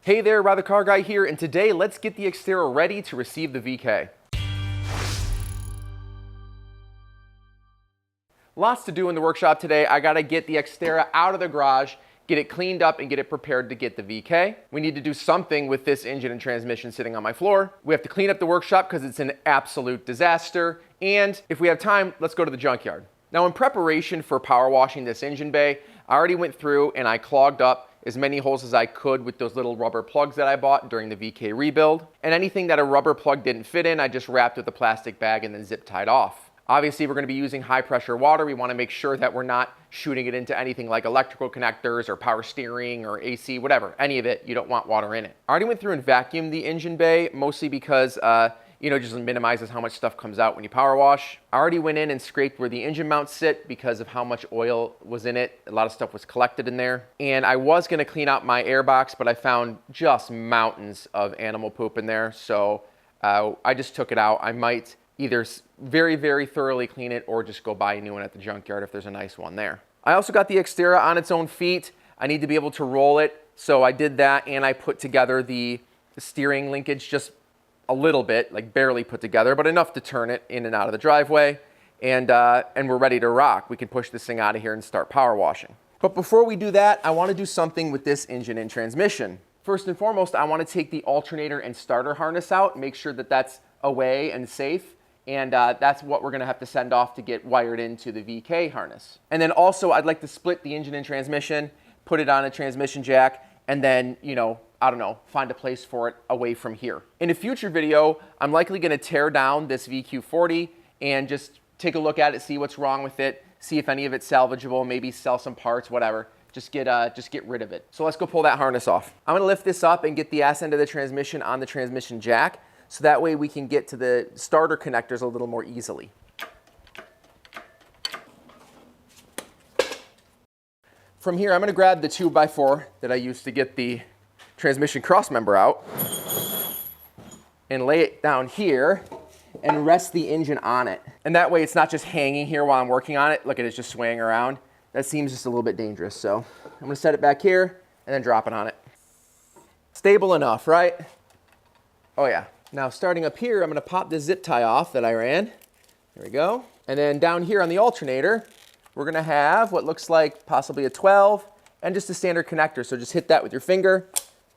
Hey there, Ride the Car Guy here, and today let's get the Xterra ready to receive the VK. Lots to do in the workshop today. I gotta get the Xterra out of the garage, get it cleaned up, and get it prepared to get the VK. We need to do something with this engine and transmission sitting on my floor. We have to clean up the workshop because it's an absolute disaster. And if we have time, let's go to the junkyard. Now, in preparation for power washing this engine bay, I already went through and I clogged up as many holes as I could with those little rubber plugs that I bought during the VK rebuild. And anything that a rubber plug didn't fit in, I just wrapped with a plastic bag and then zip tied off. Obviously, we're going to be using high pressure water. We want to make sure that we're not shooting it into anything like electrical connectors or power steering or AC, whatever. Any of it, you don't want water in it. I already went through and vacuumed the engine bay, mostly because just minimizes how much stuff comes out when you power wash. I already went in and scraped where the engine mounts sit because of how much oil was in it. A lot of stuff was collected in there. And I was going to clean out my air box, but I found just mountains of animal poop in there. So I just took it out. I might either very, very thoroughly clean it or just go buy a new one at the junkyard if there's a nice one there. I also got the Xterra on its own feet. I need to be able to roll it. So I did that, and I put together the steering linkage just a little bit, like barely put together, but enough to turn it in and out of the driveway. And we're ready to rock. We can push this thing out of here and start power washing. But before we do that, I want to do something with this engine and transmission. First and foremost, I want to take the alternator and starter harness out, make sure that that's away and safe. And that's what we're going to have to send off to get wired into the VK harness. And then also, I'd like to split the engine and transmission, put it on a transmission jack, and then, find a place for it away from here. In a future video, I'm likely going to tear down this VQ40 and just take a look at it, see what's wrong with it, see if any of it's salvageable, maybe sell some parts, whatever. Just get rid of it. So let's go pull that harness off. I'm going to lift this up and get the ass end of the transmission on the transmission jack, so that way we can get to the starter connectors a little more easily. From here, I'm going to grab the 2x4 that I used to get the transmission crossmember out and lay it down here and rest the engine on it. And that way it's not just hanging here while I'm working on it. Look at it, it's just swaying around. That seems just a little bit dangerous. So I'm going to set it back here and then drop it on it. Stable enough, right? Oh yeah. Now starting up here, I'm going to pop this zip tie off that I ran. There we go. And then down here on the alternator, we're going to have what looks like possibly a 12 and just a standard connector. So just hit that with your finger,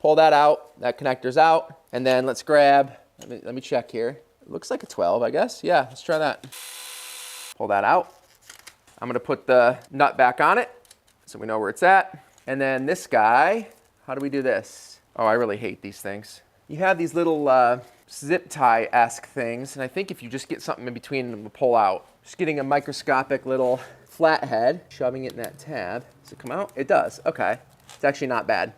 pull that out, that connector's out. And then let's grab, let me check here. It looks like a 12, I guess. Yeah, let's try that. Pull that out. I'm going to put the nut back on it so we know where it's at. And then this guy, how do we do this? Oh, I really hate these things. You have these little zip tie-esque things, and I think if you just get something in between them to pull out. Just getting a microscopic little flathead, shoving it in that tab. Does it come out? It does. Okay. It's actually not bad.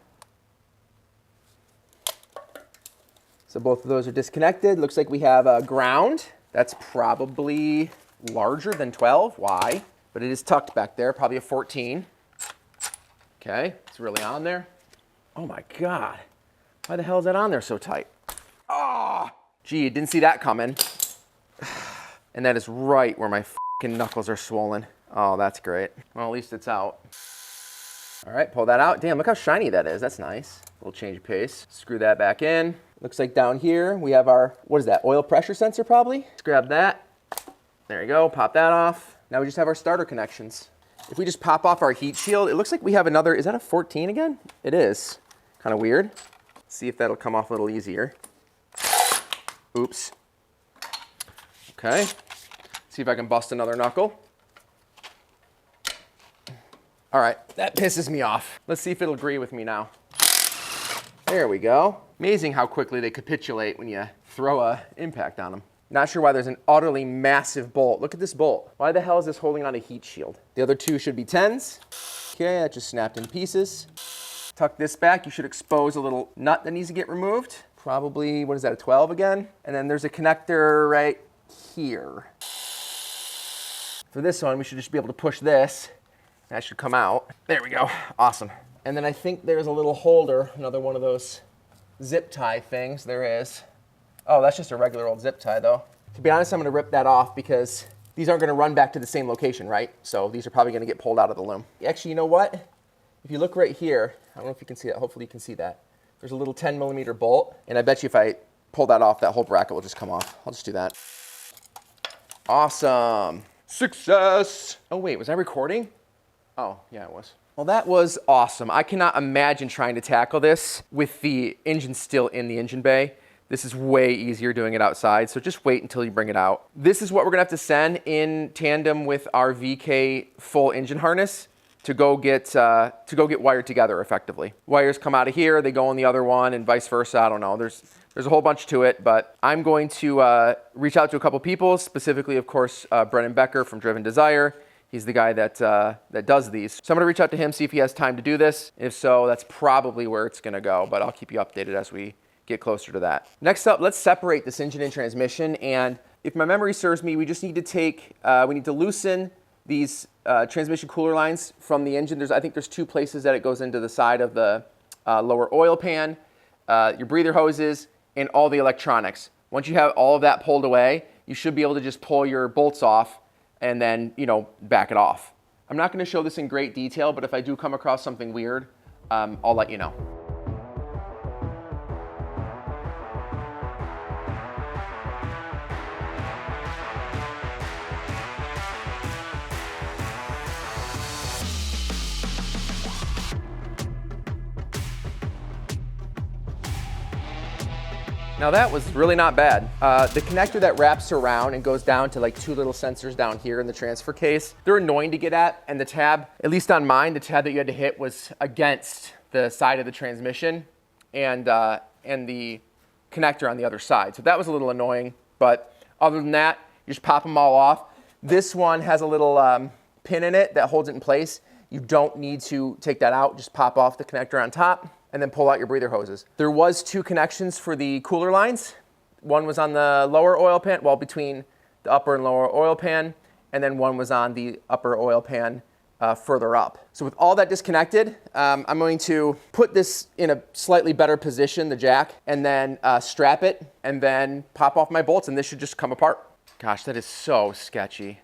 So both of those are disconnected. Looks like we have a ground. That's probably larger than 12. Why? But it is tucked back there, probably a 14. Okay, it's really on there. Oh my God. Why the hell is that on there so tight? Oh, gee, didn't see that coming. And that is right where my fucking knuckles are swollen. Oh, that's great. Well, at least it's out. All right, pull that out. Damn, look how shiny that is. That's nice. A little change of pace. Screw that back in. Looks like down here we have our, what is that, oil pressure sensor probably? Let's grab that. There you go, pop that off. Now we just have our starter connections. If we just pop off our heat shield, it looks like we have another, is that a 14 again? It is. Kind of weird. See if that'll come off a little easier. Oops. Okay. See if I can bust another knuckle. All right, that pisses me off. Let's see if it'll agree with me now. There we go. Amazing how quickly they capitulate when you throw a impact on them. Not sure why there's an utterly massive bolt. Look at this bolt. Why the hell is this holding on a heat shield? The other two should be 10s. Okay, that just snapped in pieces. Tuck this back. You should expose a little nut that needs to get removed. Probably, what is that, a 12 again? And then there's a connector right here. For this one, we should just be able to push this. That should come out. There we go. Awesome. And then I think there's a little holder, another one of those zip tie things. There is. Oh, that's just a regular old zip tie though. To be honest, I'm gonna rip that off because these aren't gonna run back to the same location, right? So these are probably gonna get pulled out of the loom. Actually, you know what? If you look right here, I don't know if you can see that. Hopefully you can see that. There's a little 10mm bolt, and I bet you if I pull that off, that whole bracket will just come off. I'll just do that. Awesome. Success. Oh wait, was I recording? Oh, yeah, it was. Well, that was awesome. I cannot imagine trying to tackle this with the engine still in the engine bay. This is way easier doing it outside, so just wait until you bring it out. This is what we're gonna have to send in tandem with our VK full engine harness to go get wired together effectively. Wires come out of here, they go in the other one, and vice versa. I don't know. There's a whole bunch to it, but I'm going to reach out to a couple people, specifically, of course, Brennan Becker from Driven Desire. He's the guy that does these. So I'm gonna reach out to him, see if he has time to do this. If so, that's probably where it's gonna go, but I'll keep you updated as we get closer to that. Next up, let's separate this engine and transmission. And if my memory serves me, we just need to we need to loosen these transmission cooler lines from the engine. I think there's 2 places that it goes into the side of the lower oil pan, your breather hoses, and all the electronics. Once you have all of that pulled away, you should be able to just pull your bolts off and then, back it off. I'm not gonna show this in great detail, but if I do come across something weird, I'll let you know. Now that was really not bad. The connector that wraps around and goes down to like 2 little sensors down here in the transfer case, they're annoying to get at, and the tab, at least on mine, the tab that you had to hit was against the side of the transmission and the connector on the other side. So that was a little annoying, but other than that, you just pop them all off. This one has a little pin in it that holds it in place. You don't need to take that out, just pop off the connector on top and then pull out your breather hoses. There was 2 connections for the cooler lines. One was on the lower oil pan, well, between the upper and lower oil pan, and then one was on the upper oil pan further up. So with all that disconnected, I'm going to put this in a slightly better position, the jack, and then strap it, and then pop off my bolts, and this should just come apart. Gosh, that is so sketchy.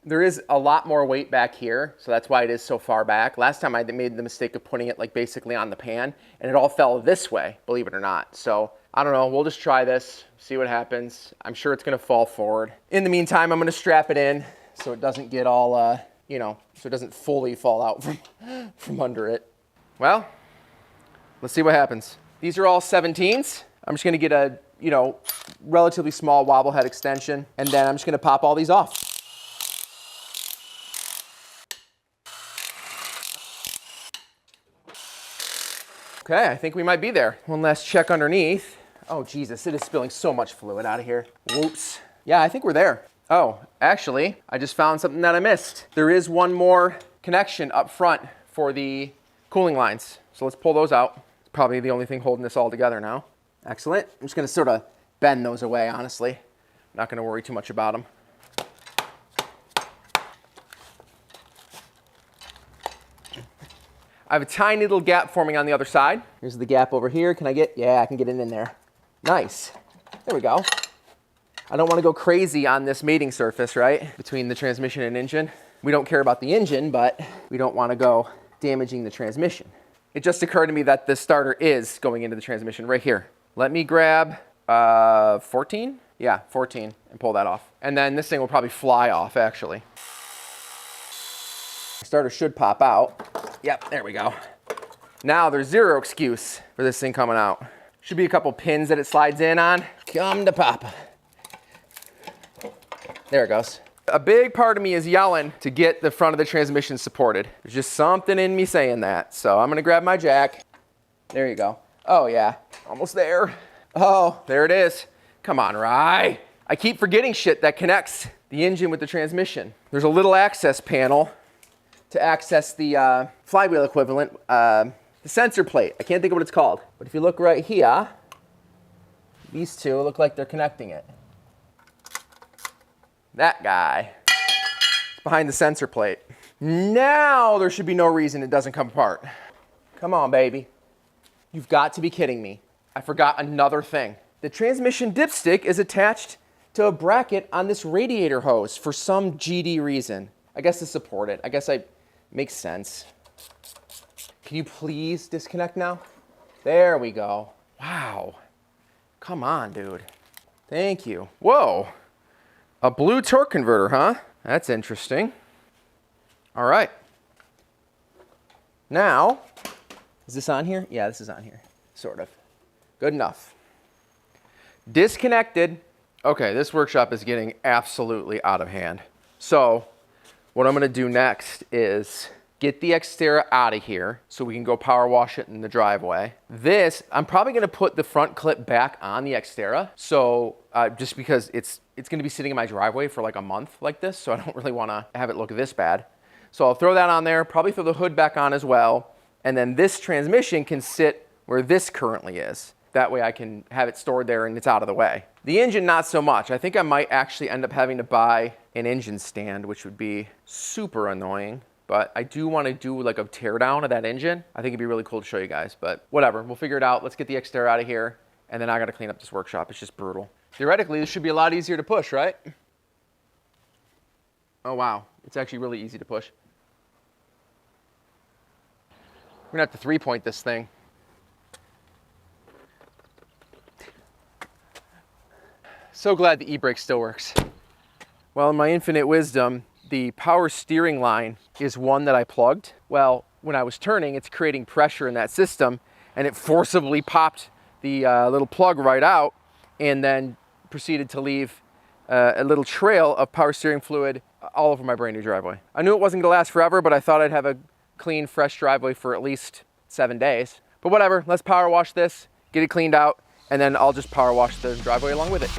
There is a lot more weight back here, so that's why it is so far back. Last time I made the mistake of putting it like basically on the pan, and it all fell this way, believe it or not. So I don't know, we'll just try this, see what happens. I'm sure it's gonna fall forward. In the meantime, I'm gonna strap it in so it doesn't get all, so it doesn't fully fall out from under it. Well, let's see what happens. These are all 17s. I'm just gonna get a, relatively small wobble head extension, and then I'm just gonna pop all these off. Okay, I think we might be there. One last check underneath. Oh, Jesus, it is spilling so much fluid out of here. Whoops. Yeah, I think we're there. Oh, actually, I just found something that I missed. There is one more connection up front for the cooling lines. So let's pull those out. It's probably the only thing holding this all together now. Excellent. I'm just gonna sort of bend those away, honestly. Not gonna worry too much about them. I have a tiny little gap forming on the other side. Here's the gap over here. Can I get, yeah, I can get it in there. Nice. There we go. I don't want to go crazy on this mating surface, right? Between the transmission and engine. We don't care about the engine, but we don't want to go damaging the transmission. It just occurred to me that the starter is going into the transmission right here. Let me grab 14? Yeah, 14, and pull that off. And then this thing will probably fly off, actually. The starter should pop out. Yep, there we go. Now there's zero excuse for this thing coming out. Should be a couple pins that it slides in on. Come to papa. There it goes. A big part of me is yelling to get the front of the transmission supported. There's just something in me saying that. So I'm gonna grab my jack. There you go. Oh yeah, almost there. Oh, there it is. Come on, Rye. I keep forgetting shit that connects the engine with the transmission. There's a little access panel to access the flywheel equivalent, the sensor plate. I can't think of what it's called. But if you look right here, these two look like they're connecting it. That guy is behind the sensor plate. Now there should be no reason it doesn't come apart. Come on, baby. You've got to be kidding me. I forgot another thing. The transmission dipstick is attached to a bracket on this radiator hose for some GD reason. I guess to support it. Makes sense. Can you please disconnect now? There we go. Wow. Come on, dude. Thank you. Whoa. A blue torque converter, huh? That's interesting. All right. Now, is this on here? Yeah, this is on here. Sort of. Good enough. Disconnected. Okay, this workshop is getting absolutely out of hand. So what I'm gonna do next is get the Xterra out of here so we can go power wash it in the driveway. This, I'm probably gonna put the front clip back on the Xterra. So just because it's gonna be sitting in my driveway for like a month like this, so I don't really wanna have it look this bad. So I'll throw that on there, probably throw the hood back on as well. And then this transmission can sit where this currently is. That way I can have it stored there and it's out of the way. The engine, not so much. I think I might actually end up having to buy an engine stand, which would be super annoying. But I do want to do like a teardown of that engine. I think it'd be really cool to show you guys, but whatever, we'll figure it out. Let's get the Xterra out of here, and then I gotta clean up this workshop. It's just brutal. Theoretically, this should be a lot easier to push, right? Oh wow, it's actually really easy to push. We're gonna have to 3-point this thing. So glad the e-brake still works. Well, in my infinite wisdom, the power steering line is one that I plugged. Well, when I was turning, it's creating pressure in that system, and it forcibly popped the little plug right out, and then proceeded to leave a little trail of power steering fluid all over my brand new driveway. I knew it wasn't gonna last forever, but I thought I'd have a clean, fresh driveway for at least 7 days. But whatever, let's power wash this, get it cleaned out, and then I'll just power wash the driveway along with it.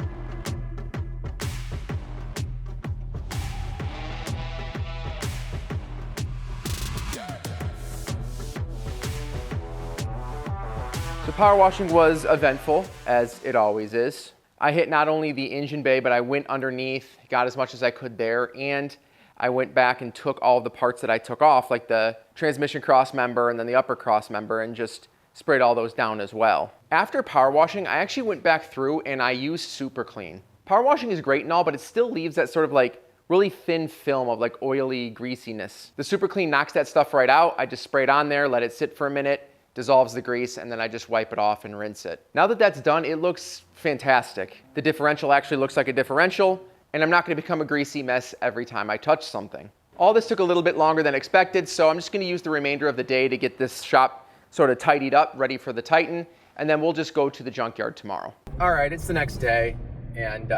The power washing was eventful, as it always is. I hit not only the engine bay, but I went underneath, got as much as I could there, and I went back and took all the parts that I took off, like the transmission cross member and then the upper cross member, and just sprayed all those down as well. After power washing, I actually went back through and I used Super Clean. Power washing is great and all, but it still leaves that sort of like really thin film of like oily greasiness. The Super Clean knocks that stuff right out. I just spray it on there, let it sit for a minute, dissolves the grease, and then I just wipe it off and rinse it. Now that that's done, it looks fantastic. The differential actually looks like a differential, and I'm not gonna become a greasy mess every time I touch something. All this took a little bit longer than expected, so I'm just gonna use the remainder of the day to get this shop sort of tidied up, ready for the Titan, and then we'll just go to the junkyard tomorrow. All right, it's the next day, and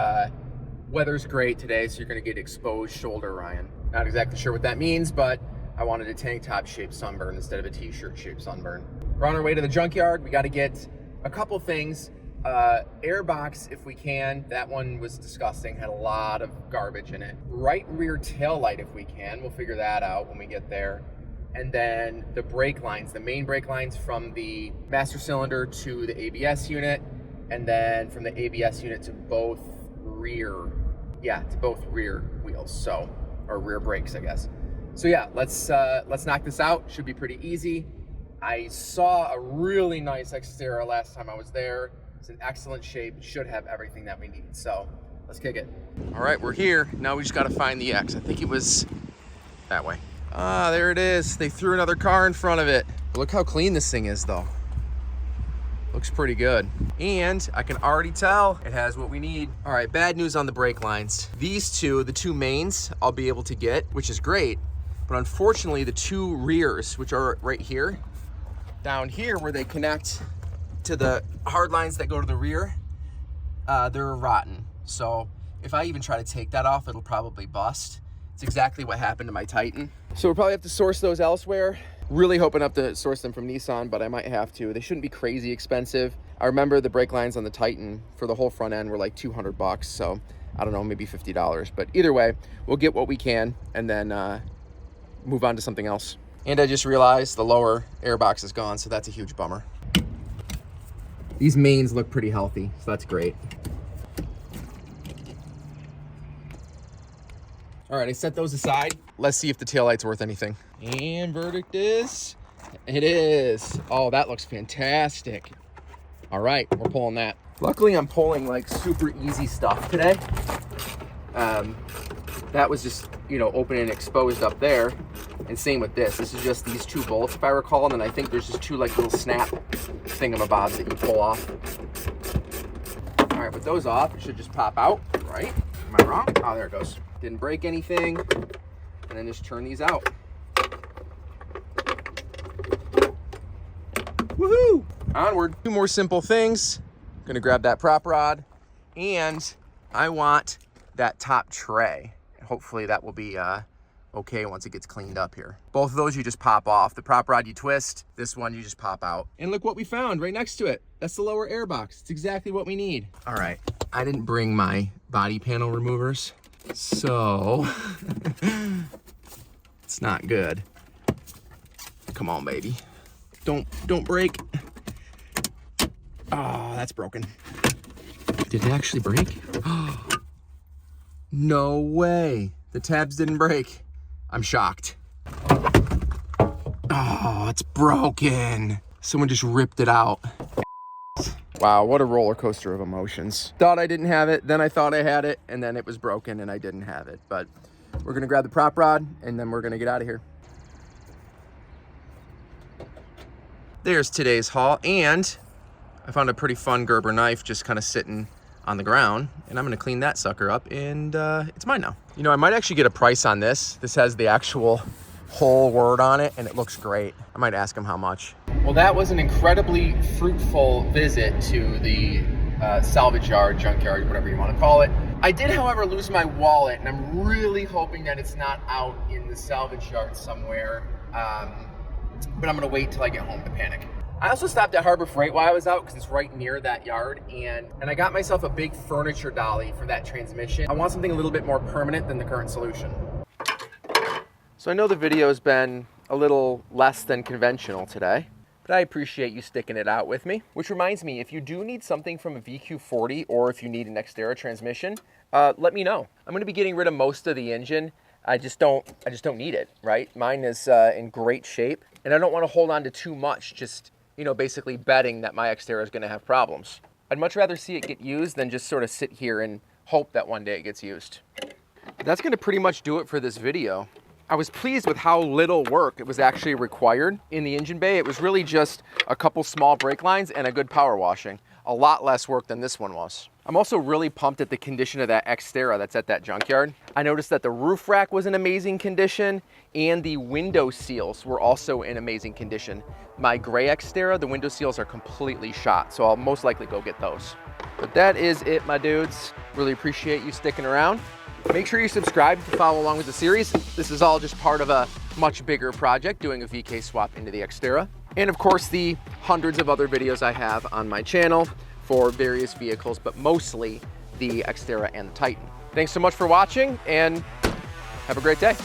weather's great today, so you're gonna get exposed shoulder, Ryan. Not exactly sure what that means, but I wanted a tank top shaped sunburn instead of a t-shirt shaped sunburn. We're on our way to the junkyard. We got to get a couple things. Airbox, if we can. That one was disgusting, had a lot of garbage in it. Right rear tail light, if we can. We'll figure that out when we get there. And then the brake lines, the main brake lines from the master cylinder to the ABS unit, and then from the ABS unit to both rear wheels, so, or rear brakes, I guess. So yeah, let's knock this out. Should be pretty easy. I saw a really nice Xterra last time I was there. It's in excellent shape. Should have everything that we need. So let's kick it. All right, we're here. Now we just got to find the X. I think it was that way. Ah, there it is. They threw another car in front of it. Look how clean this thing is, though. Looks pretty good. And I can already tell it has what we need. All right, bad news on the brake lines. These two, the two mains, I'll be able to get, which is great. But unfortunately, the two rears, which are right here, down here where they connect to the hard lines that go to the rear, they're rotten. So if I even try to take that off, it'll probably bust. It's exactly what happened to my Titan. So we'll probably have to source those elsewhere. Really hoping up to source them from Nissan, but I might have to. They shouldn't be crazy expensive. I remember the brake lines on the Titan for the whole front end were like $200, so I don't know, maybe $50. But either way, we'll get what we can and then move on to something else. And I just realized the lower airbox is gone, so that's a huge bummer. These mains look pretty healthy, so that's great. All right, I set those aside. Let's see if the taillight's worth anything. And verdict is, it is. Oh, that looks fantastic. All right, we're pulling that. Luckily, I'm pulling like super easy stuff today. That was just, you know, open and exposed up there. And same with this. This is just these 2 bolts, if I recall, and then I think there's just 2 like little snap thingamabobs that you pull off. All right, with those off, it should just pop out, right? Am I wrong? Oh, there it goes. Didn't break anything. And then just turn these out. Woohoo! Onward. 2 more simple things. Gonna grab that prop rod, and I want that top tray. Hopefully that will be okay once it gets cleaned up here. Both of those you just pop off. The prop rod you twist, this one you just pop out. And look what we found right next to it. That's the lower air box. It's exactly what we need. All right, I didn't bring my body panel removers, so it's not good. Come on, baby. Don't break. Oh, that's broken. Did it actually break? No way. The tabs didn't break. I'm shocked. Oh, it's broken. Someone just ripped it out. Wow, what a roller coaster of emotions. Thought I didn't have it, then I thought I had it, and then it was broken and I didn't have it. But we're gonna grab the prop rod and then we're gonna get out of here. There's today's haul, and I found a pretty fun Gerber knife just kind of sitting on the ground, and I'm gonna clean that sucker up, and it's mine now. You know, I might actually get a price on this. This has the actual whole word on it, and it looks great. I might ask him how much. Well, that was an incredibly fruitful visit to the salvage yard, junkyard, whatever you want to call it. I did, however, lose my wallet, and I'm really hoping that it's not out in the salvage yard somewhere. But I'm gonna wait till I get home to panic. I also stopped at Harbor Freight while I was out because it's right near that yard, and I got myself a big furniture dolly for that transmission. I want something a little bit more permanent than the current solution. So I know the video's been a little less than conventional today, but I appreciate you sticking it out with me. Which reminds me, if you do need something from a VQ40 or if you need an Xterra transmission, let me know. I'm gonna be getting rid of most of the engine. I just don't need it, right? Mine is in great shape, and I don't want to hold on to too much, just, you know, basically betting that my Xterra is going to have problems. I'd much rather see it get used than just sort of sit here and hope that one day it gets used. That's going to pretty much do it for this video. I was pleased with how little work it was actually required in the engine bay. It was really just a couple small brake lines and a good power washing. A lot less work than this one was. I'm also really pumped at the condition of that Xterra that's at that junkyard. I noticed that the roof rack was in amazing condition and the window seals were also in amazing condition. My gray Xterra, the window seals are completely shot, so I'll most likely go get those. But that is it, my dudes. Really appreciate you sticking around. Make sure you subscribe to follow along with the series. This is all just part of a much bigger project, doing a VK swap into the Xterra. And of course, the hundreds of other videos I have on my channel for various vehicles, but mostly the Xterra and the Titan. Thanks so much for watching, and have a great day.